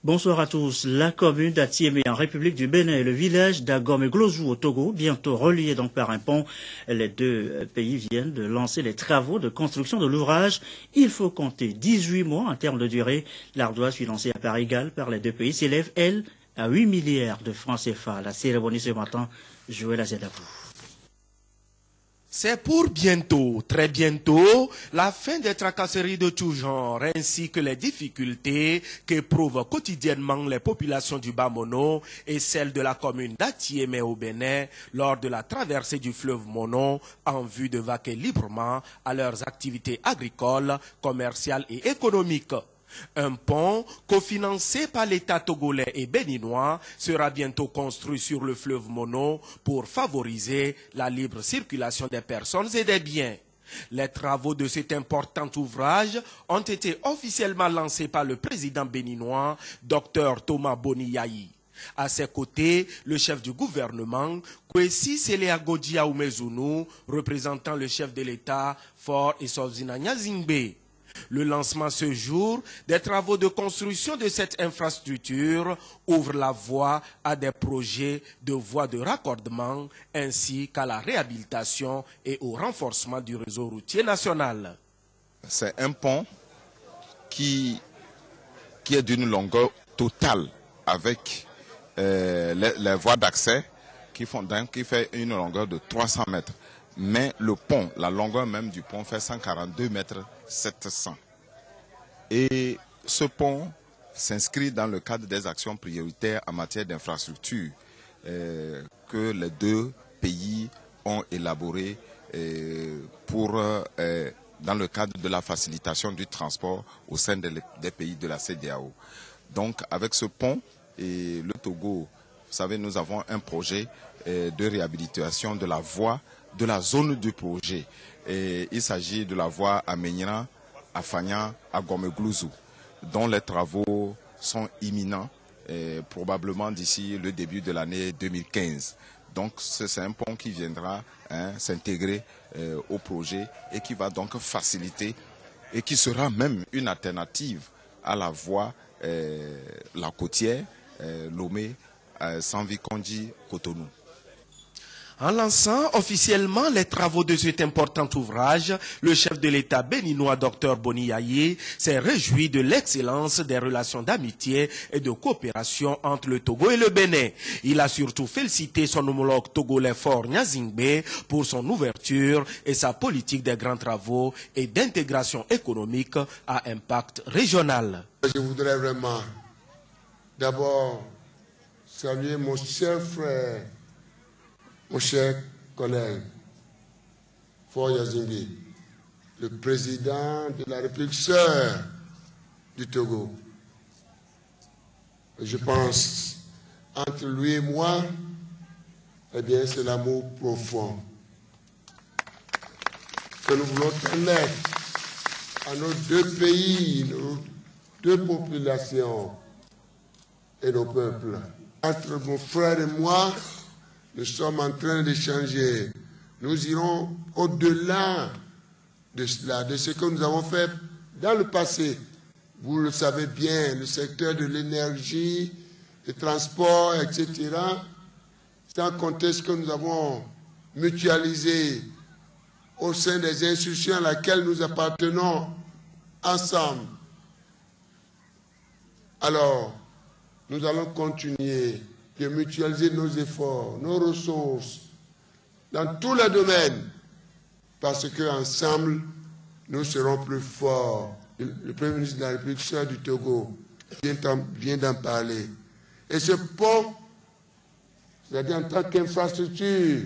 Bonsoir à tous. La commune d'Atiémé en République du Bénin et le village d'Agomé-Glozou au Togo, bientôt reliés donc par un pont. Les deux pays viennent de lancer les travaux de construction de l'ouvrage. Il faut compter 18 mois en termes de durée. L'ardoise financée à part égale par les deux pays s'élève, elle, à 8 milliards de francs CFA. La cérémonie ce matin, Joël Azedabou. C'est pour bientôt, très bientôt, la fin des tracasseries de tout genre, ainsi que les difficultés qu'éprouvent quotidiennement les populations du Bas-Mono et celles de la commune d'Atiémé au Bénin lors de la traversée du fleuve Mono en vue de vaquer librement à leurs activités agricoles, commerciales et économiques. Un pont, cofinancé par l'État togolais et béninois, sera bientôt construit sur le fleuve Mono pour favoriser la libre circulation des personnes et des biens. Les travaux de cet important ouvrage ont été officiellement lancés par le président béninois, Dr Thomas Boni-Yayi. À ses côtés, le chef du gouvernement, Kwesi Seleagodia Oumezounou, représentant le chef de l'État, Fort Esofzina Nyazingbe. Le lancement ce jour des travaux de construction de cette infrastructure ouvre la voie à des projets de voies de raccordement ainsi qu'à la réhabilitation et au renforcement du réseau routier national. C'est un pont qui est d'une longueur totale avec les voies d'accès qui fait une longueur de 300 mètres. Mais le pont, la longueur même du pont fait 142 mètres 700. Et ce pont s'inscrit dans le cadre des actions prioritaires en matière d'infrastructure que les deux pays ont élaborées dans le cadre de la facilitation du transport au sein des pays de la CEDEAO. Donc avec ce pont et le Togo, vous savez, nous avons un projet de réhabilitation de la voie de la zone du projet. Et il s'agit de la voie Amenyana, Afanya, Agomé-Glozou, dont les travaux sont imminents, probablement d'ici le début de l'année 2015. Donc c'est un pont qui viendra s'intégrer au projet et qui va donc faciliter et qui sera même une alternative à la voie la côtière Lomé, Sanvi-Kondji-Cotonou. En lançant officiellement les travaux de cet important ouvrage, le chef de l'État béninois Dr Boni-Yayi s'est réjoui de l'excellence des relations d'amitié et de coopération entre le Togo et le Bénin. Il a surtout félicité son homologue togolais Fort Nyazingbe pour son ouverture et sa politique des grands travaux et d'intégration économique à impact régional. Je voudrais vraiment d'abord saluer mon cher frère, mon cher collègue, Fort Nyazingbe, le président de la République sœur du Togo. Je pense, entre lui et moi, eh bien, c'est l'amour profond que nous voulons transmettre à nos deux pays, nos deux populations et nos peuples. Entre mon frère et moi, nous sommes en train d'échanger. Nous irons au-delà de cela, de ce que nous avons fait dans le passé. Vous le savez bien, le secteur de l'énergie, des transports, etc. Sans compter ce que nous avons mutualisé au sein des institutions à laquelle nous appartenons ensemble. Alors, nous allons continuer de mutualiser nos efforts, nos ressources, dans tous les domaines, parce qu'ensemble, nous serons plus forts. Le Premier ministre de la République sœur du Togo vient d'en parler. Et ce pont, c'est-à-dire en tant qu'infrastructure,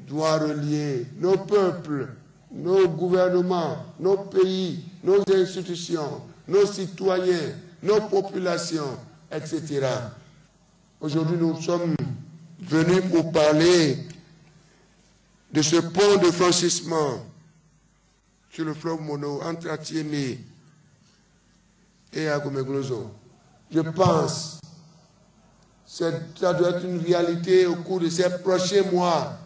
doit relier nos peuples, nos gouvernements, nos pays, nos institutions, nos citoyens, nos populations, etc. Aujourd'hui, nous sommes venus pour parler de ce pont de franchissement sur le fleuve Mono entre Atiémé et Agomé-Glozou. Je pense que ça doit être une réalité au cours de ces prochains mois.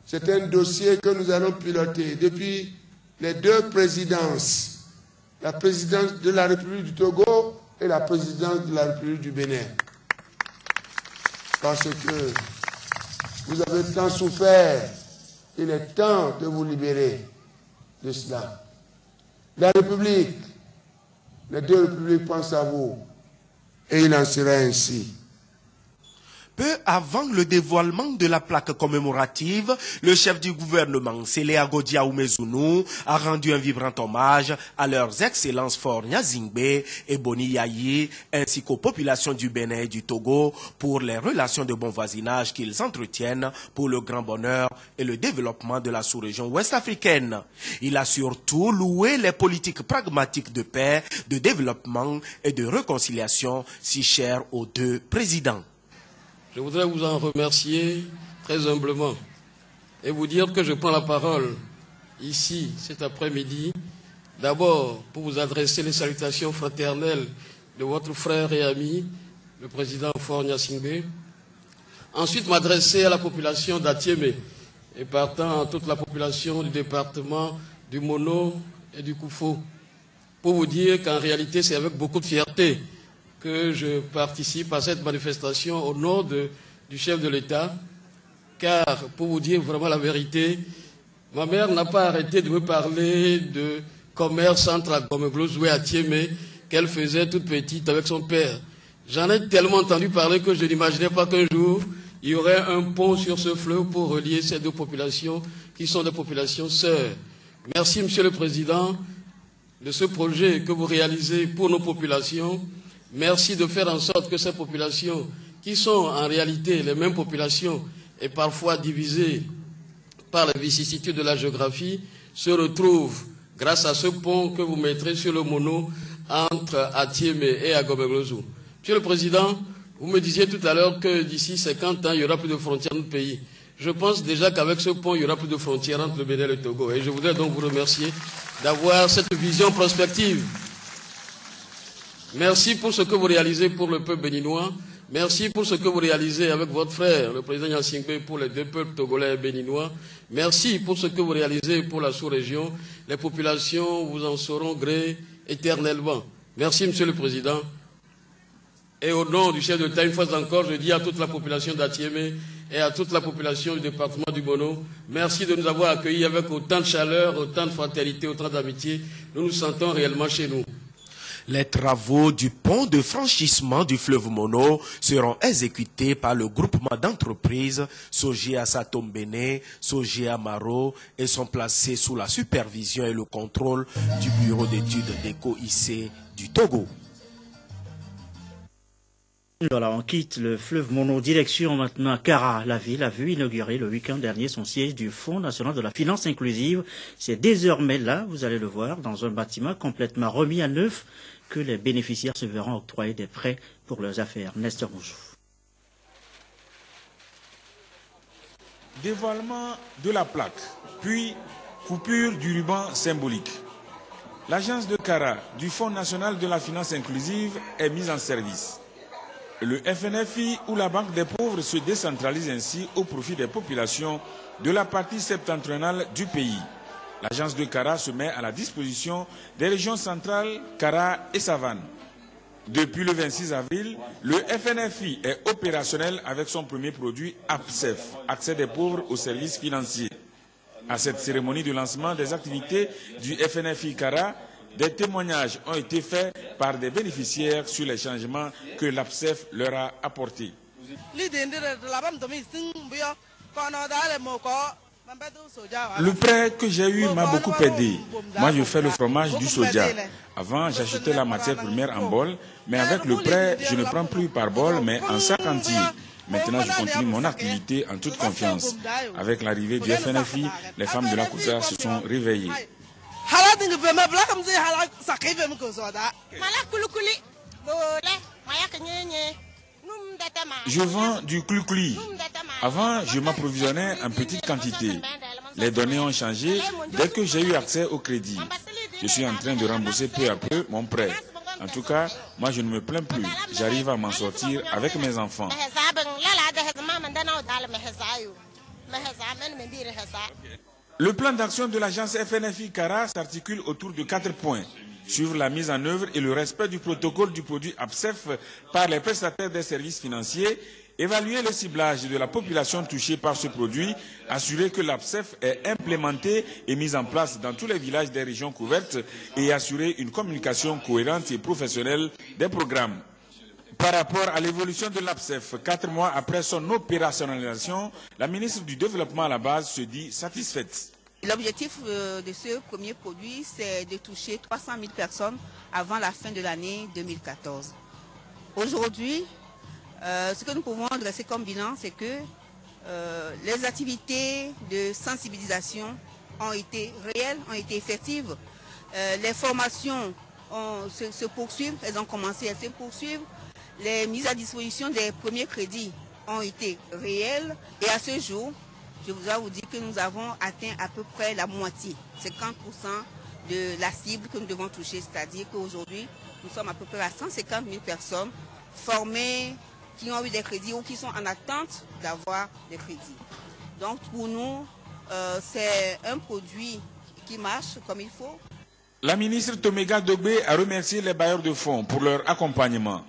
C'est un dossier que nous allons piloter depuis les deux présidences, la présidence de la République du Togo et la présidence de la République du Bénin. Parce que vous avez tant souffert, il est temps de vous libérer de cela. La République, les deux républiques pensent à vous, et il en sera ainsi. Peu avant le dévoilement de la plaque commémorative, le chef du gouvernement, Séléa Godia Oumezounou, a rendu un vibrant hommage à leurs excellences Faure Gnassingbé et Boni Yayi, ainsi qu'aux populations du Bénin et du Togo pour les relations de bon voisinage qu'ils entretiennent pour le grand bonheur et le développement de la sous-région ouest-africaine. Il a surtout loué les politiques pragmatiques de paix, de développement et de réconciliation si chères aux deux présidents. Je voudrais vous en remercier très humblement et vous dire que je prends la parole ici cet après-midi, d'abord pour vous adresser les salutations fraternelles de votre frère et ami, le président Faure Gnassingbé, ensuite m'adresser à la population d'Atiémé et partant à toute la population du département du Mono et du Koufo, pour vous dire qu'en réalité c'est avec beaucoup de fierté que je participe à cette manifestation au nom du chef de l'État, car, pour vous dire vraiment la vérité, ma mère n'a pas arrêté de me parler de commerce entre Agome-Glozoué et Atiémé qu'elle faisait toute petite avec son père. J'en ai tellement entendu parler que je n'imaginais pas qu'un jour, il y aurait un pont sur ce fleuve pour relier ces deux populations qui sont des populations sœurs. Merci, Monsieur le Président, de ce projet que vous réalisez pour nos populations. Merci de faire en sorte que ces populations, qui sont en réalité les mêmes populations et parfois divisées par les vicissitudes de la géographie, se retrouvent grâce à ce pont que vous mettrez sur le Mono entre Atiémé et Agome-Glozou. Monsieur le Président, vous me disiez tout à l'heure que d'ici 50 ans, il n'y aura plus de frontières dans notre pays. Je pense déjà qu'avec ce pont, il n'y aura plus de frontières entre le Bénin et le Togo. Et je voudrais donc vous remercier d'avoir cette vision prospective. Merci pour ce que vous réalisez pour le peuple béninois. Merci pour ce que vous réalisez avec votre frère, le président Gnassingbé, pour les deux peuples togolais et béninois. Merci pour ce que vous réalisez pour la sous-région. Les populations vous en sauront gré éternellement. Merci, Monsieur le Président. Et au nom du chef de l'État, une fois encore, je dis à toute la population d'Atiémé et à toute la population du département du Bono, merci de nous avoir accueillis avec autant de chaleur, autant de fraternité, autant d'amitié. Nous nous sentons réellement chez nous. Les travaux du pont de franchissement du fleuve Mono seront exécutés par le groupement d'entreprises Sogea Satombene, Sogea Maro et sont placés sous la supervision et le contrôle du bureau d'études d'ECO-IC du Togo. Voilà, on quitte le fleuve Mono, direction maintenant Kara. La ville a vu inaugurer le week-end dernier son siège du Fonds national de la finance inclusive. C'est désormais là, vous allez le voir, dans un bâtiment complètement remis à neuf, que les bénéficiaires se verront octroyer des prêts pour leurs affaires. Nestor Moujou. Dévoilement de la plaque, puis coupure du ruban symbolique. L'agence de Kara du Fonds national de la finance inclusive est mise en service. Le FNFI ou la Banque des pauvres se décentralise ainsi au profit des populations de la partie septentrionale du pays. L'agence de Kara se met à la disposition des régions centrales, Kara et Savane. Depuis le 26 avril, le FNFI est opérationnel avec son premier produit APSEF, accès des pauvres aux services financiers. À cette cérémonie de lancement des activités du FNFI Kara, des témoignages ont été faits par des bénéficiaires sur les changements que l'APSEF leur a apportés. Le prêt que j'ai eu m'a beaucoup aidé. Moi, je fais le fromage du soja. Avant, j'achetais la matière première en bol, mais avec le prêt, je ne prends plus par bol, mais en sac entier. Maintenant, je continue mon activité en toute confiance. Avec l'arrivée du FNFI, les femmes de la Kousa se sont réveillées. Je vends du koukouli. Avant, je m'approvisionnais en petite quantité. Les données ont changé dès que j'ai eu accès au crédit. Je suis en train de rembourser peu à peu mon prêt. En tout cas, moi je ne me plains plus. J'arrive à m'en sortir avec mes enfants. Le plan d'action de l'agence FNFI Kara s'articule autour de 4 points. suivre la mise en œuvre et le respect du protocole du produit APSEF par les prestataires des services financiers, évaluer le ciblage de la population touchée par ce produit, assurer que l'APSEF est implémenté et mis en place dans tous les villages des régions couvertes et assurer une communication cohérente et professionnelle des programmes. Par rapport à l'évolution de l'APSEF, 4 mois après son opérationnalisation, la ministre du Développement à la base se dit satisfaite. L'objectif de ce premier produit, c'est de toucher 300 000 personnes avant la fin de l'année 2014. Aujourd'hui, ce que nous pouvons dresser comme bilan, c'est que les activités de sensibilisation ont été réelles, ont été effectives. Les formations se poursuivent, elles ont commencé à se poursuivre. Les mises à disposition des premiers crédits ont été réelles. Et à ce jour, je dois vous dire que nous avons atteint à peu près la moitié, 50% de la cible que nous devons toucher. C'est-à-dire qu'aujourd'hui, nous sommes à peu près à 150 000 personnes formées, qui ont eu des crédits ou qui sont en attente d'avoir des crédits. Donc pour nous, c'est un produit qui marche comme il faut. La ministre Toméga Dogbe a remercié les bailleurs de fonds pour leur accompagnement.